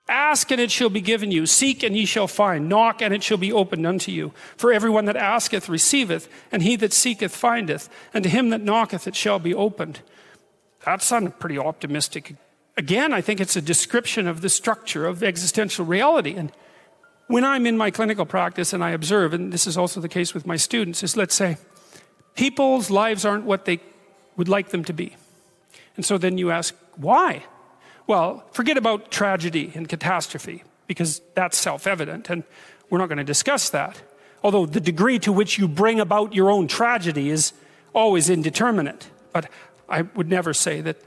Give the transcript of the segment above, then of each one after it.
Ask and it shall be given you. Seek and ye shall find. Knock and it shall be opened unto you. For everyone that asketh receiveth, and he that seeketh findeth, and to him that knocketh it shall be opened. That sounded pretty optimistic. Again, I think it's a description of the structure of existential reality. And when I'm in my clinical practice and I observe, and this is also the case with my students, is let's say, people's lives aren't what they would like them to be. And so then you ask, why? Well, forget about tragedy and catastrophe, because that's self-evident, and we're not going to discuss that. Although the degree to which you bring about your own tragedy is always indeterminate. But I would never say that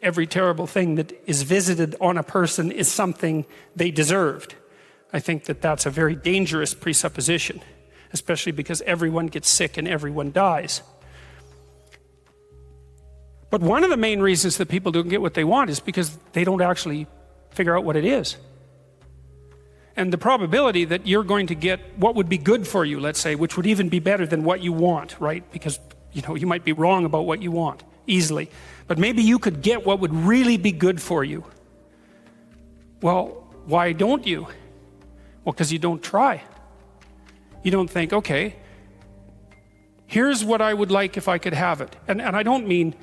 every terrible thing that is visited on a person is something they deserved. I think that that's a very dangerous presupposition, especially because everyone gets sick and everyone dies. But one of the main reasons that people don't get what they want is because they don't actually figure out what it is. And the probability that you're going to get what would be good for you, let's say, which would even be better than what you want, right? Because, you might be wrong about what you want easily. But maybe you could get what would really be good for you. Well, why don't you? Well, because you don't try. You don't think, okay, here's what I would like if I could have it. And I don't mean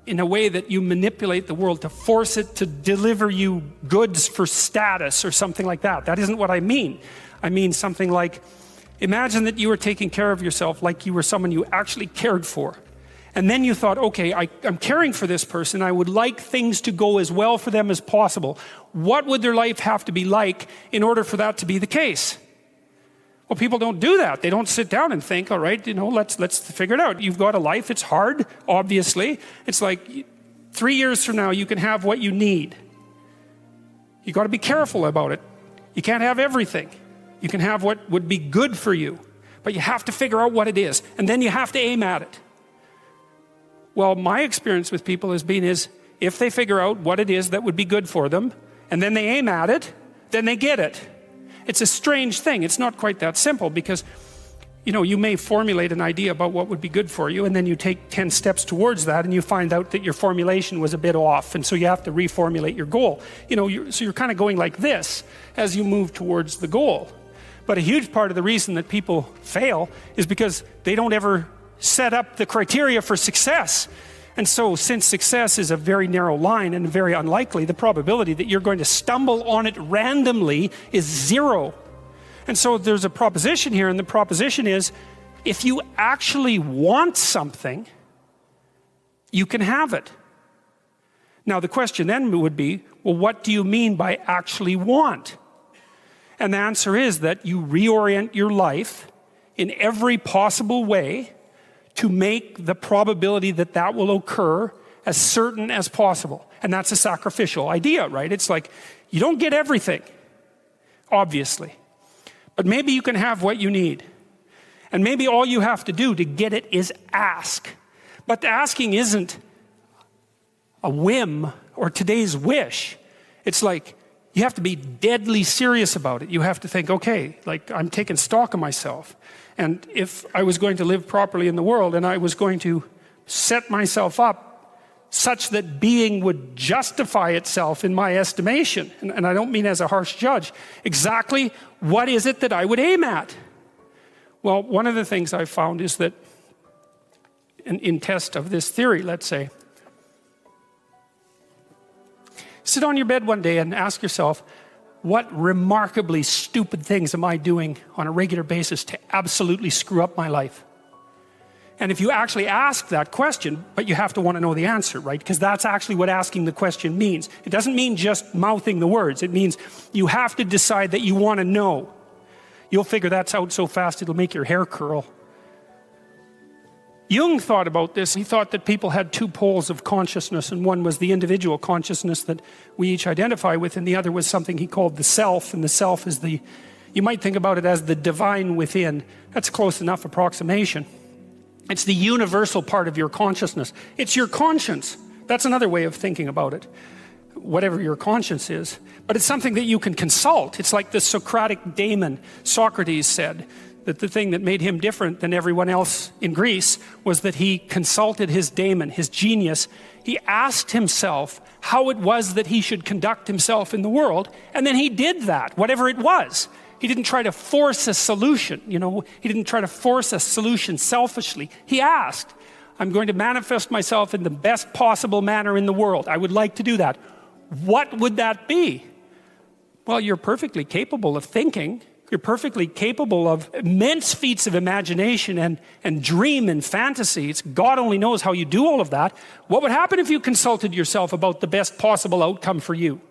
in a way that you manipulate the world to force it to deliver you goods for status or something like that. That isn't what I mean. I mean something like, imagine that you were taking care of yourself like you were someone you actually cared for. And then you thought, okay, I'm caring for this person. I would like things to go as well for them as possible. What would their life have to be like in order for that to be the case? Well, people don't do that. They don't sit down and think, all right, let's figure it out. You've got a life. It's hard, obviously. It's like 3 years from now, you can have what you need. You got to be careful about it. You can't have everything. You can have what would be good for you, but you have to figure out what it is, and then you have to aim at it. Well, my experience with people has been is if they figure out what it is that would be good for them, and then they aim at it, then they get it. It's a strange thing. It's not quite that simple because, you may formulate an idea about what would be good for you, and then you take 10 steps towards that, and you find out that your formulation was a bit off, and so you have to reformulate your goal. So you're kind of going like this as you move towards the goal. But a huge part of the reason that people fail is because they don't ever set up the criteria for success. And so since success is a very narrow line and very unlikely, the probability that you're going to stumble on it randomly is 0. And so there's a proposition here, and the proposition is, if you actually want something, you can have it. Now the question then would be, well, what do you mean by actually want? And the answer is that you reorient your life in every possible way to make the probability that that will occur as certain as possible. And that's a sacrificial idea, right? It's like, you don't get everything, obviously. But maybe you can have what you need. And maybe all you have to do to get it is ask. But the asking isn't a whim or today's wish. It's like, you have to be deadly serious about it. You have to think, okay, like I'm taking stock of myself. And if I was going to live properly in the world and I was going to set myself up such that being would justify itself in my estimation, and I don't mean as a harsh judge, exactly what is it that I would aim at? Well, one of the things I've found is that in test of this theory, let's say, sit on your bed one day and ask yourself, what remarkably stupid things am I doing on a regular basis to absolutely screw up my life? And if you actually ask that question, but you have to want to know the answer, right? Because that's actually what asking the question means. It doesn't mean just mouthing the words. It means you have to decide that you want to know. You'll figure that's out so fast it'll make your hair curl. Jung thought about this. He thought that people had 2 poles of consciousness, and one was the individual consciousness that we each identify with, and the other was something he called the self, and the self is you might think about it as the divine within. That's a close enough approximation. It's the universal part of your consciousness. It's your conscience. That's another way of thinking about it, whatever your conscience is. But it's something that you can consult. It's like the Socratic daemon. Socrates said, that the thing that made him different than everyone else in Greece was that he consulted his daemon, his genius. He asked himself how it was that he should conduct himself in the world, and then he did that, whatever it was. He didn't try to force a solution, he didn't try to force a solution selfishly. He asked, I'm going to manifest myself in the best possible manner in the world. I would like to do that. What would that be? Well, you're perfectly capable of thinking. You're perfectly capable of immense feats of imagination and dream and fantasy. God only knows how you do all of that. What would happen if you consulted yourself about the best possible outcome for you?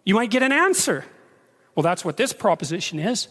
You might get an answer. Well, that's what this proposition is.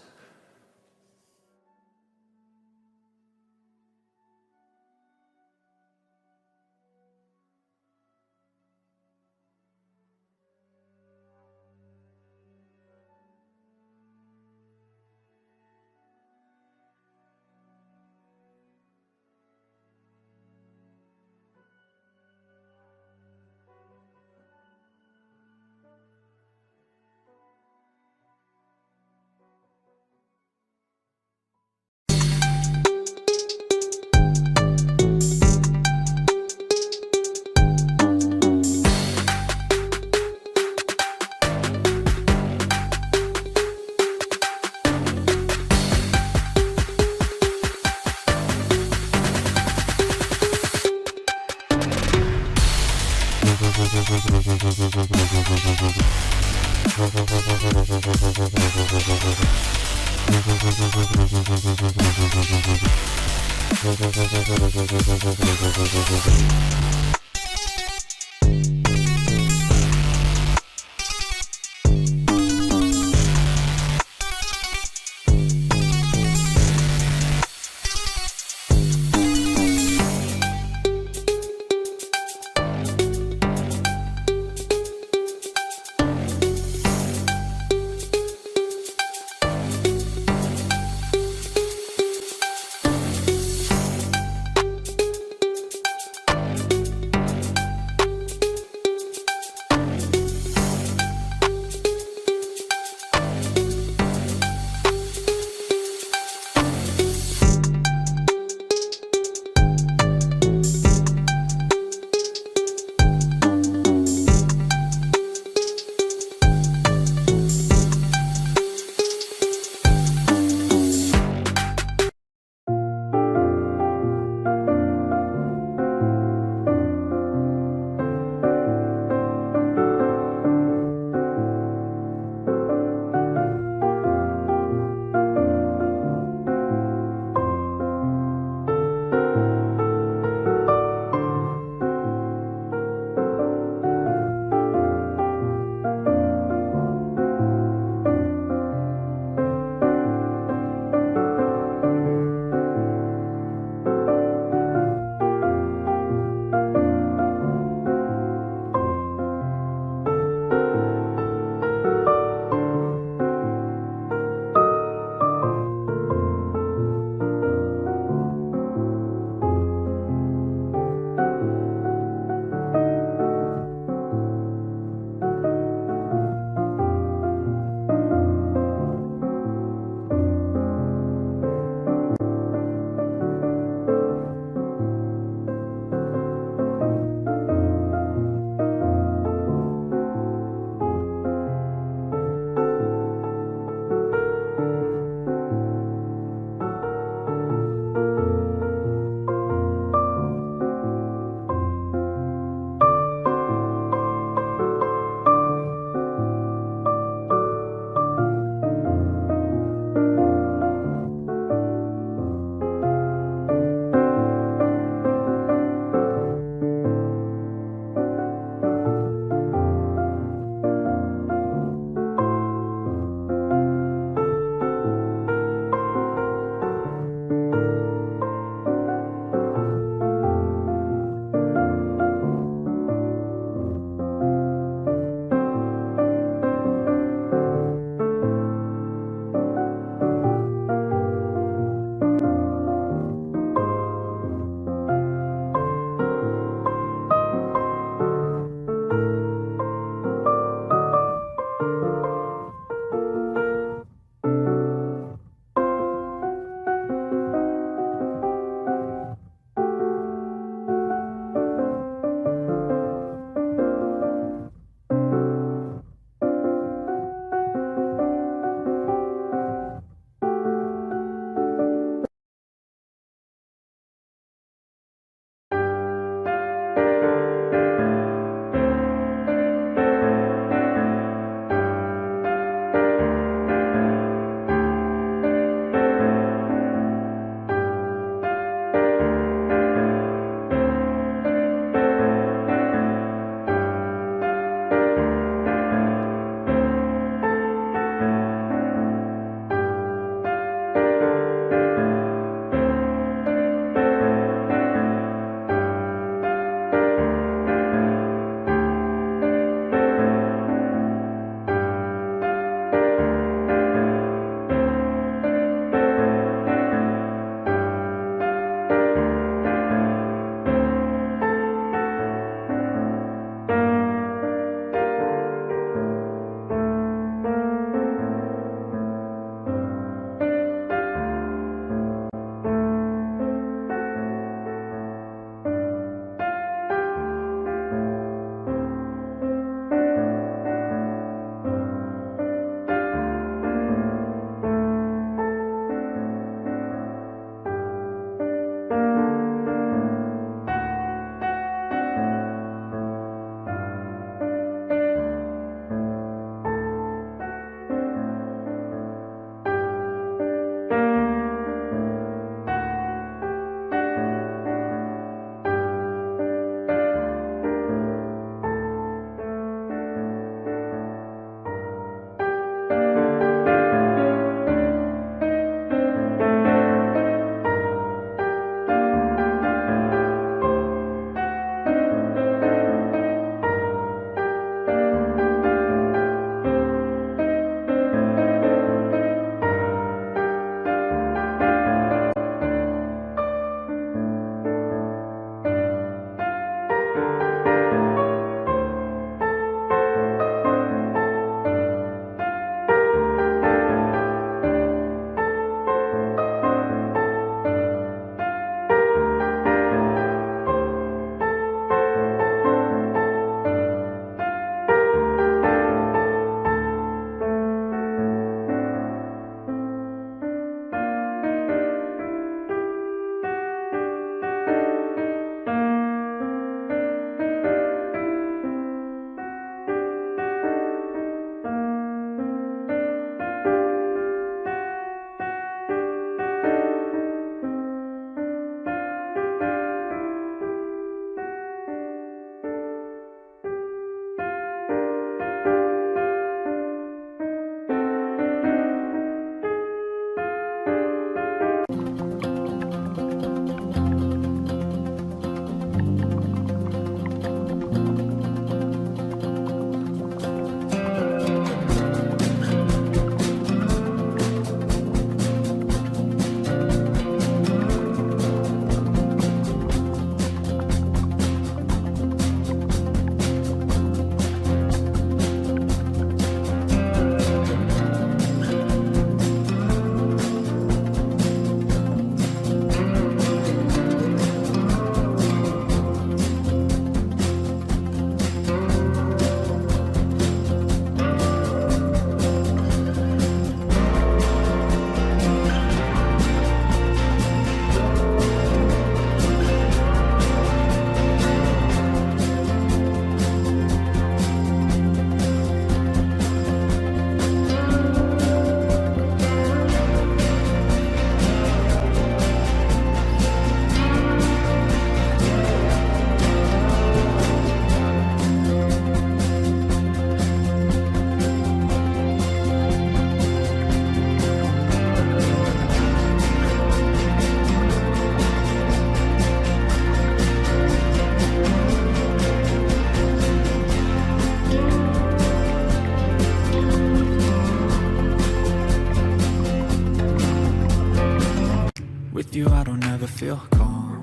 With you I don't ever feel calm.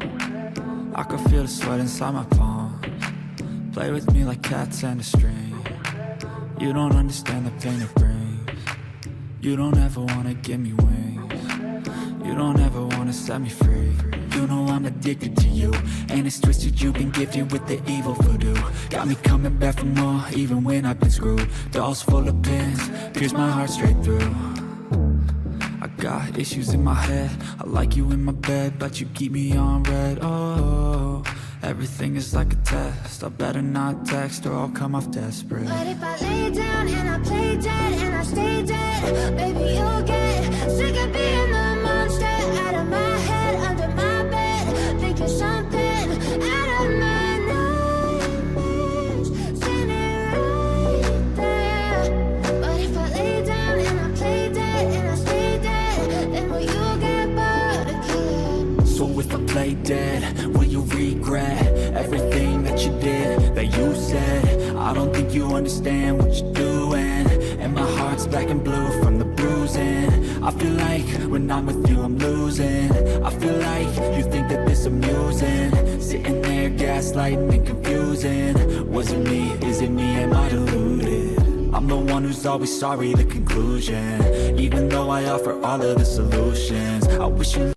I can feel the sweat inside my palms. Play with me like cats and a string. You don't understand the pain it brings. You don't ever wanna give me wings. You don't ever wanna set me free. You know I'm addicted to you, and it's twisted, you've been gifted with the evil voodoo. Got me coming back for more, even when I've been screwed. Dolls full of pins, pierce my heart straight through. I got issues in my head, I like you in my bed, but you keep me on red. Oh, everything is like a test, I better not text or I'll come off desperate. But if I lay down and I play dead and I stay dead, baby you'll get sick of being the monster out of my head, under my bed, thinking something out of my nightmares, standing right there. But if I lay down and I play dead and I stay dead, then will you get bored again? So if I play dead, will you regret everything that you did, that you said? I don't think you understand what you're doing, and my heart's black and blue from the bruising. I feel like when I'm with you I'm losing. I feel like you think that this amusing, sitting there gaslighting and confusing. Was it me? Is it me? Am I deluded? I'm the one who's always sorry, the conclusion. Even though I offer all of the solutions, I wish you